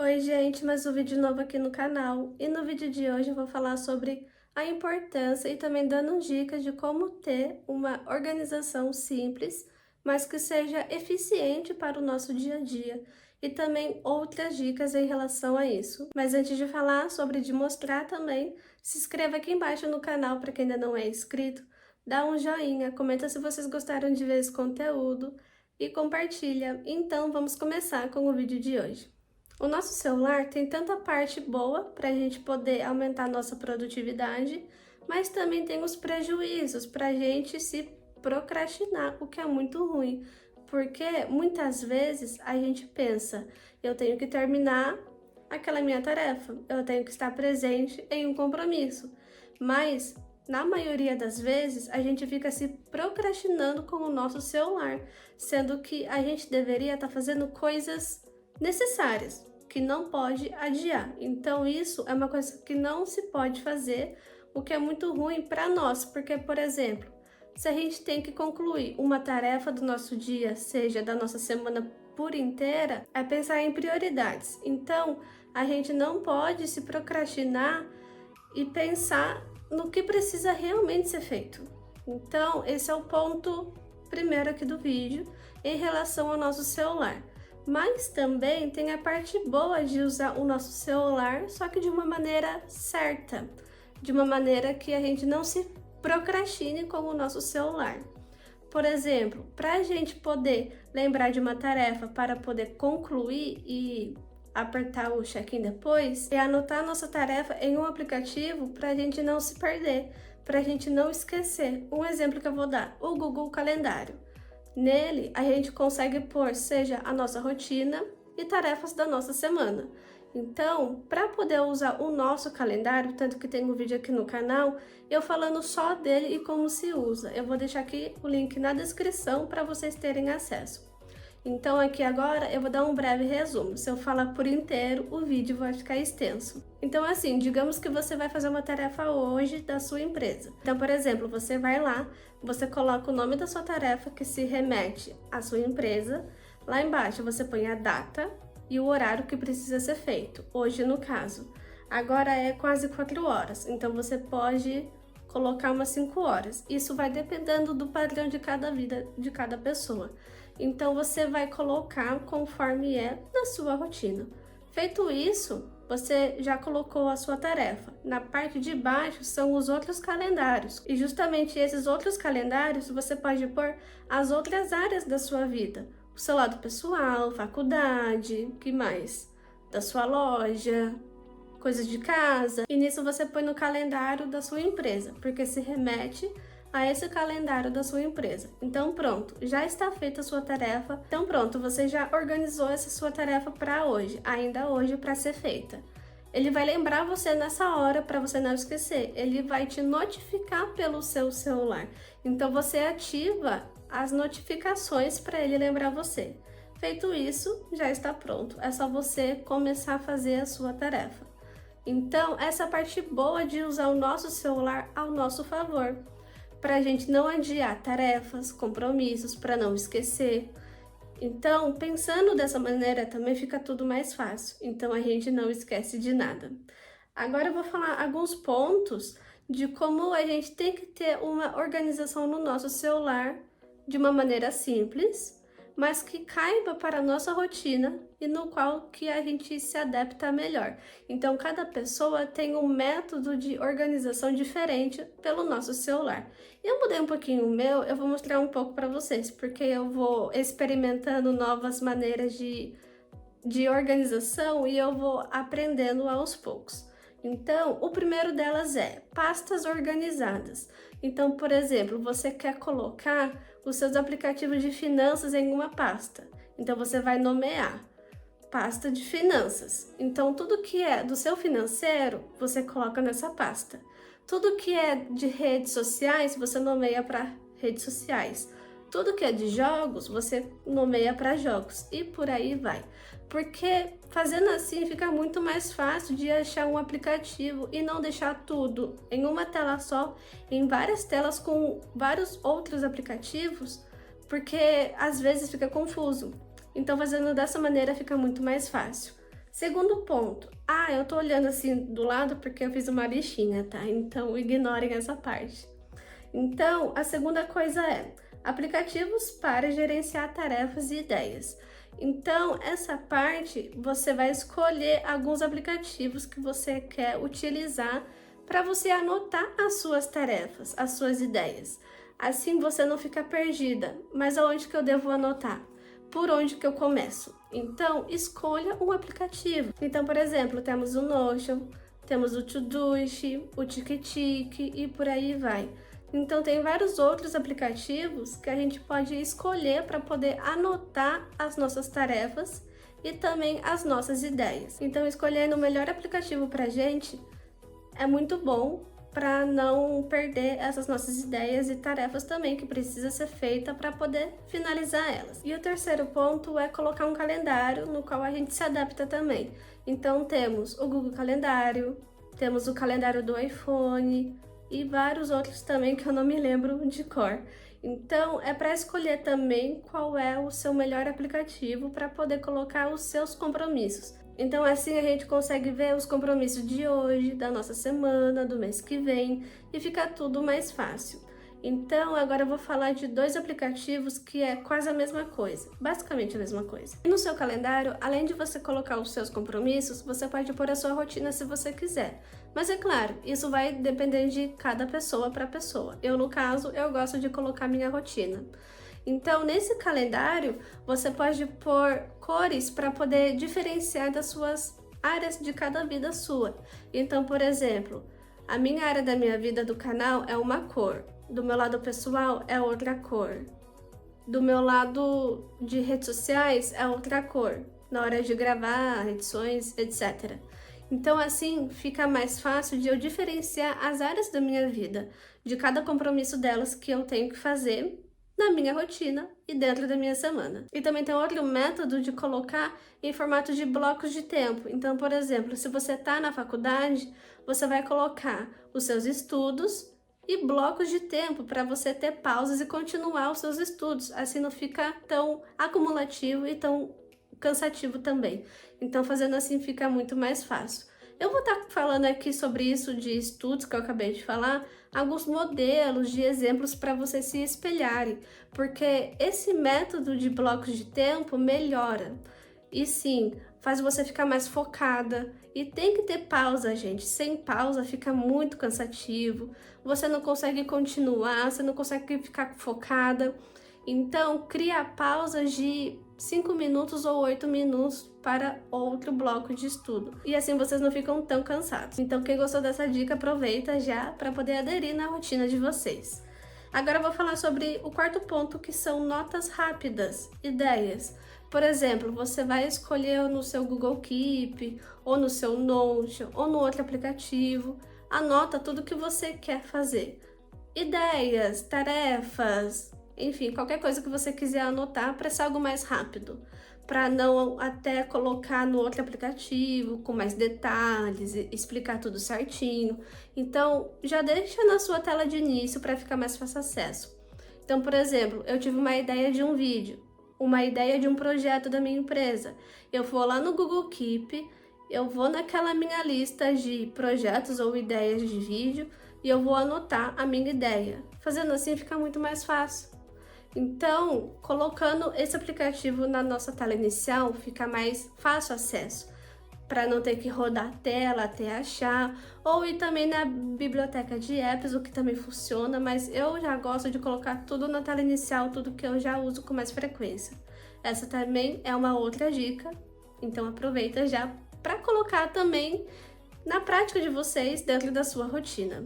Oi gente, mais um vídeo novo aqui no canal e no vídeo de hoje eu vou falar sobre a importância e também dando dicas de como ter uma organização simples, mas que seja eficiente para o nosso dia a dia e também outras dicas em relação a isso. Mas antes de falar sobre de mostrar também, se inscreva aqui embaixo no canal para quem ainda não é inscrito, dá um joinha, comenta se vocês gostaram de ver esse conteúdo e compartilha. Então vamos começar com o vídeo de hoje. O nosso celular tem tanta parte boa para a gente poder aumentar nossa produtividade, mas também tem os prejuízos para a gente se procrastinar, o que é muito ruim, porque muitas vezes a gente pensa, eu tenho que terminar aquela minha tarefa, eu tenho que estar presente em um compromisso, mas na maioria das vezes a gente fica se procrastinando com o nosso celular, sendo que a gente deveria estar fazendo coisas necessárias, que não pode adiar. Então isso é uma coisa que não se pode fazer, o que é muito ruim para nós, porque, por exemplo, se a gente tem que concluir uma tarefa do nosso dia, seja da nossa semana por inteira, é pensar em prioridades. Então a gente não pode se procrastinar e pensar no que precisa realmente ser feito. Então esse é o ponto primeiro aqui do vídeo em relação ao nosso celular. Mas também tem a parte boa de usar o nosso celular, só que de uma maneira certa, de uma maneira que a gente não se procrastine com o nosso celular. Por exemplo, para a gente poder lembrar de uma tarefa para poder concluir e apertar o check-in depois, é anotar a nossa tarefa em um aplicativo para a gente não se perder, para a gente não esquecer. Um exemplo que eu vou dar, o Google Calendário. Nele, a gente consegue pôr, seja a nossa rotina e tarefas da nossa semana. Então, para poder usar o nosso calendário, tanto que tem um vídeo aqui no canal, eu falando só dele e como se usa. Eu vou deixar aqui o link na descrição para vocês terem acesso. Então aqui agora eu vou dar um breve resumo. Se eu falar por inteiro, o vídeo vai ficar extenso. Então assim, digamos que você vai fazer uma tarefa hoje da sua empresa. Então, por exemplo, você vai lá, você coloca o nome da sua tarefa que se remete à sua empresa. Lá embaixo você põe a data e o horário que precisa ser feito. Hoje no caso. Agora é quase 4 horas, então você pode colocar umas 5 horas. Isso vai dependendo do padrão de cada vida de cada pessoa. Então você vai colocar conforme é na sua rotina. Feito isso, você já colocou a sua tarefa. Na parte de baixo são os outros calendários. E justamente esses outros calendários você pode pôr as outras áreas da sua vida. O seu lado pessoal, faculdade, que mais? Da sua loja, coisas de casa. E nisso você põe no calendário da sua empresa, porque se remete a esse calendário da sua empresa. Então pronto, já está feita a sua tarefa. Então pronto, você já organizou essa sua tarefa para hoje, ainda hoje para ser feita. Ele vai lembrar você nessa hora para você não esquecer. Ele vai te notificar pelo seu celular. Então você ativa as notificações para ele lembrar você. Feito isso, já está pronto. É só você começar a fazer a sua tarefa. Então essa é a parte boa de usar o nosso celular ao nosso favor, para a gente não adiar tarefas, compromissos, para não esquecer. Então, pensando dessa maneira também fica tudo mais fácil, então a gente não esquece de nada. Agora eu vou falar alguns pontos de como a gente tem que ter uma organização no nosso celular de uma maneira simples, mas que caiba para a nossa rotina e no qual que a gente se adapta melhor. Então, cada pessoa tem um método de organização diferente pelo nosso celular. Eu mudei um pouquinho o meu, eu vou mostrar um pouco para vocês, porque eu vou experimentando novas maneiras de organização e eu vou aprendendo aos poucos. Então, o primeiro delas é pastas organizadas. Então, por exemplo, você quer colocar os seus aplicativos de finanças em uma pasta. Então, você vai nomear pasta de finanças. Então, tudo que é do seu financeiro, você coloca nessa pasta. Tudo que é de redes sociais, você nomeia para redes sociais. Tudo que é de jogos, você nomeia para jogos e por aí vai. Porque fazendo assim fica muito mais fácil de achar um aplicativo e não deixar tudo em uma tela só, em várias telas com vários outros aplicativos, porque às vezes fica confuso. Então fazendo dessa maneira fica muito mais fácil. Segundo ponto, eu tô olhando assim do lado porque eu fiz uma listinha, tá? Então ignorem essa parte. Então, a segunda coisa é aplicativos para gerenciar tarefas e ideias. Então, essa parte você vai escolher alguns aplicativos que você quer utilizar para você anotar as suas tarefas, as suas ideias. Assim você não fica perdida. Mas aonde que eu devo anotar? Por onde que eu começo? Então, escolha um aplicativo. Então, por exemplo, temos o Notion, temos o Todoist, o Tiki e por aí vai. Então, tem vários outros aplicativos que a gente pode escolher para poder anotar as nossas tarefas e também as nossas ideias. Então, escolhendo o melhor aplicativo para a gente é muito bom para não perder essas nossas ideias e tarefas também que precisa ser feita para poder finalizar elas. E o terceiro ponto é colocar um calendário no qual a gente se adapta também. Então, temos o Google Calendário, temos o calendário do iPhone, e vários outros também que eu não me lembro de cor. Então, é para escolher também qual é o seu melhor aplicativo para poder colocar os seus compromissos. Então, assim a gente consegue ver os compromissos de hoje, da nossa semana, do mês que vem e fica tudo mais fácil. Então, agora eu vou falar de dois aplicativos que é quase a mesma coisa, basicamente a mesma coisa. E no seu calendário, além de você colocar os seus compromissos, você pode pôr a sua rotina se você quiser. Mas é claro, isso vai depender de cada pessoa para pessoa. Eu, no caso, eu gosto de colocar minha rotina. Então, nesse calendário, você pode pôr cores para poder diferenciar das suas áreas de cada vida sua. Então, por exemplo, a minha área da minha vida do canal é uma cor. Do meu lado pessoal é outra cor. Do meu lado de redes sociais é outra cor. Na hora de gravar, edições, etc. Então, assim, fica mais fácil de eu diferenciar as áreas da minha vida, de cada compromisso delas que eu tenho que fazer na minha rotina e dentro da minha semana. E também tem outro método de colocar em formato de blocos de tempo. Então, por exemplo, se você está na faculdade, você vai colocar os seus estudos e blocos de tempo para você ter pausas e continuar os seus estudos. Assim não fica tão acumulativo e tão cansativo também. Então, fazendo assim fica muito mais fácil. Eu vou estar falando aqui sobre isso de estudos que eu acabei de falar, alguns modelos de exemplos para vocês se espelharem, porque esse método de blocos de tempo melhora. E sim, faz você ficar mais focada. E tem que ter pausa, gente. Sem pausa fica muito cansativo. Você não consegue continuar, você não consegue ficar focada. Então, cria pausas de 5 minutos ou 8 minutos para outro bloco de estudo. E assim vocês não ficam tão cansados. Então, quem gostou dessa dica, aproveita já para poder aderir na rotina de vocês. Agora eu vou falar sobre o quarto ponto, que são notas rápidas, ideias. Por exemplo, você vai escolher no seu Google Keep, ou no seu Notion, ou no outro aplicativo. Anota tudo que você quer fazer. Ideias, tarefas, enfim, qualquer coisa que você quiser anotar para ser algo mais rápido. Para não até colocar no outro aplicativo com mais detalhes, explicar tudo certinho. Então, já deixa na sua tela de início para ficar mais fácil acesso. Então, por exemplo, eu tive uma ideia de um vídeo, uma ideia de um projeto da minha empresa. Eu vou lá no Google Keep, eu vou naquela minha lista de projetos ou ideias de vídeo e eu vou anotar a minha ideia. Fazendo assim fica muito mais fácil. Então, colocando esse aplicativo na nossa tela inicial, fica mais fácil acesso, para não ter que rodar a tela até achar, ou ir também na biblioteca de apps, o que também funciona, mas eu já gosto de colocar tudo na tela inicial, tudo que eu já uso com mais frequência. Essa também é uma outra dica, então aproveita já para colocar também na prática de vocês dentro da sua rotina.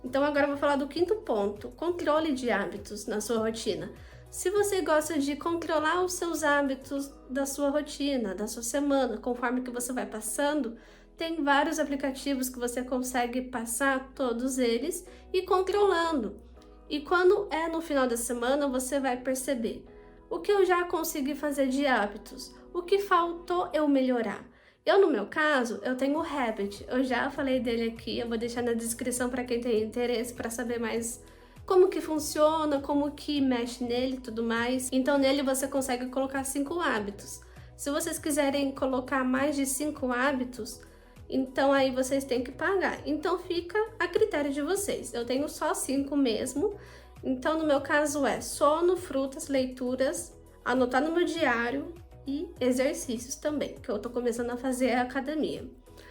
Então agora eu vou falar do quinto ponto, controle de hábitos na sua rotina. Se você gosta de controlar os seus hábitos da sua rotina, da sua semana, conforme que você vai passando, tem vários aplicativos que você consegue passar todos eles e controlando. E quando é no final da semana, você vai perceber o que eu já consegui fazer de hábitos, o que faltou eu melhorar. Eu, no meu caso, eu tenho o Habit, eu já falei dele aqui, eu vou deixar na descrição para quem tem interesse para saber mais como que funciona, como que mexe nele e tudo mais. Então nele você consegue colocar 5 hábitos. Se vocês quiserem colocar mais de 5 hábitos, então aí vocês têm que pagar. Então fica a critério de vocês. Eu tenho só 5 mesmo. Então no meu caso é sono, frutas, leituras, anotar no meu diário e exercícios também, que eu tô começando a fazer a academia.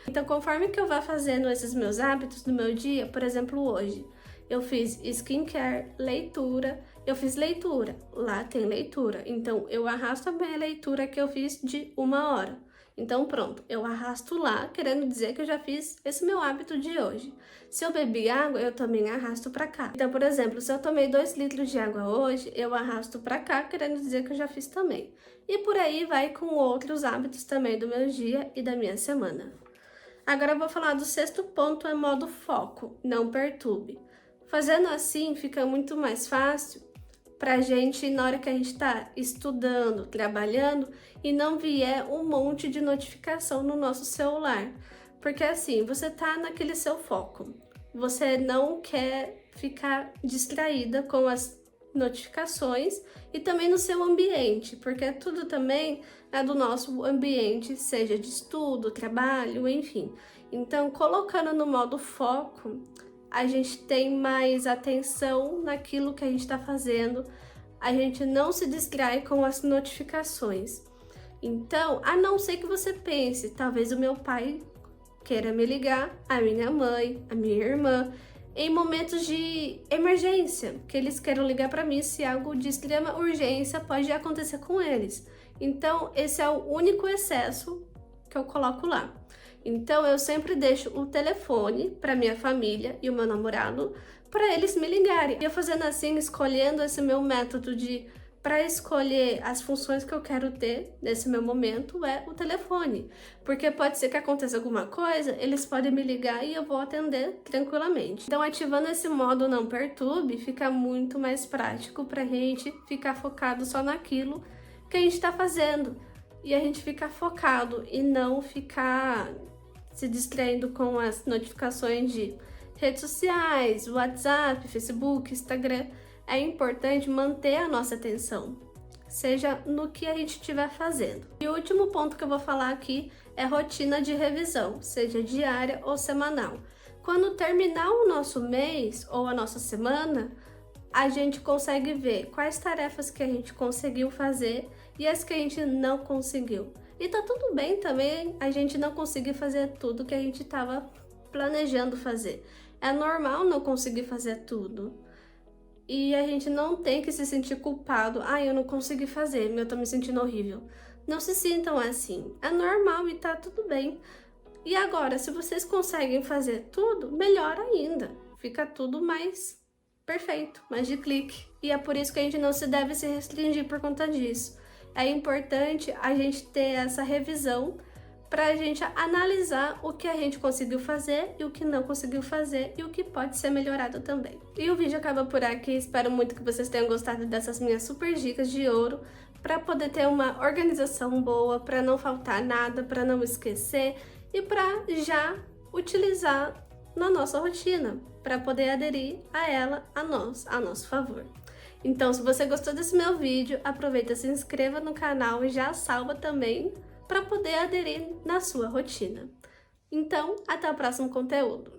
Então conforme que eu vá fazendo esses meus hábitos no meu dia, por exemplo hoje, eu fiz skincare, leitura, eu fiz leitura, lá tem leitura, então eu arrasto a minha leitura que eu fiz de 1 hora. Então pronto, eu arrasto lá, querendo dizer que eu já fiz esse meu hábito de hoje. Se eu bebi água, eu também arrasto para cá. Então, por exemplo, se eu tomei 2 litros de água hoje, eu arrasto para cá, querendo dizer que eu já fiz também. E por aí vai com outros hábitos também do meu dia e da minha semana. Agora eu vou falar do 6º ponto, é modo foco, não perturbe. Fazendo assim fica muito mais fácil pra gente, na hora que a gente tá estudando, trabalhando, e não vier um monte de notificação no nosso celular. Porque assim, você tá naquele seu foco. Você não quer ficar distraída com as notificações e também no seu ambiente, porque tudo também é do nosso ambiente, seja de estudo, trabalho, enfim. Então, colocando no modo foco, a gente tem mais atenção naquilo que a gente está fazendo, a gente não se distrai com as notificações. Então, a não ser que você pense, talvez o meu pai queira me ligar, a minha mãe, a minha irmã, em momentos de emergência, que eles queiram ligar para mim se algo de extrema urgência pode acontecer com eles. Então, esse é o único excesso que eu coloco lá. Então, eu sempre deixo o telefone para minha família e o meu namorado para eles me ligarem. E eu fazendo assim, escolhendo esse meu método para escolher as funções que eu quero ter nesse meu momento é o telefone. Porque pode ser que aconteça alguma coisa, eles podem me ligar e eu vou atender tranquilamente. Então, ativando esse modo não perturbe, fica muito mais prático pra gente ficar focado só naquilo que a gente está fazendo. E a gente ficar focado e não ficar se distraindo com as notificações de redes sociais, WhatsApp, Facebook, Instagram. É importante manter a nossa atenção, seja no que a gente estiver fazendo. E o último ponto que eu vou falar aqui é rotina de revisão, seja diária ou semanal. Quando terminar o nosso mês ou a nossa semana, a gente consegue ver quais tarefas que a gente conseguiu fazer e as que a gente não conseguiu. E tá tudo bem também a gente não conseguir fazer tudo que a gente estava planejando fazer. É normal não conseguir fazer tudo. E a gente não tem que se sentir culpado. Eu não consegui fazer, eu tô me sentindo horrível. Não se sintam assim. É normal e tá tudo bem. E agora, se vocês conseguem fazer tudo, melhor ainda. Fica tudo mais perfeito, mais de clique. E é por isso que a gente não se deve se restringir por conta disso. É importante a gente ter essa revisão para a gente analisar o que a gente conseguiu fazer e o que não conseguiu fazer e o que pode ser melhorado também. E o vídeo acaba por aqui, espero muito que vocês tenham gostado dessas minhas super dicas de ouro para poder ter uma organização boa, para não faltar nada, para não esquecer e para já utilizar na nossa rotina, para poder aderir a ela a nosso favor. Então, se você gostou desse meu vídeo, aproveita, se inscreva no canal e já salva também para poder aderir na sua rotina. Então, até o próximo conteúdo.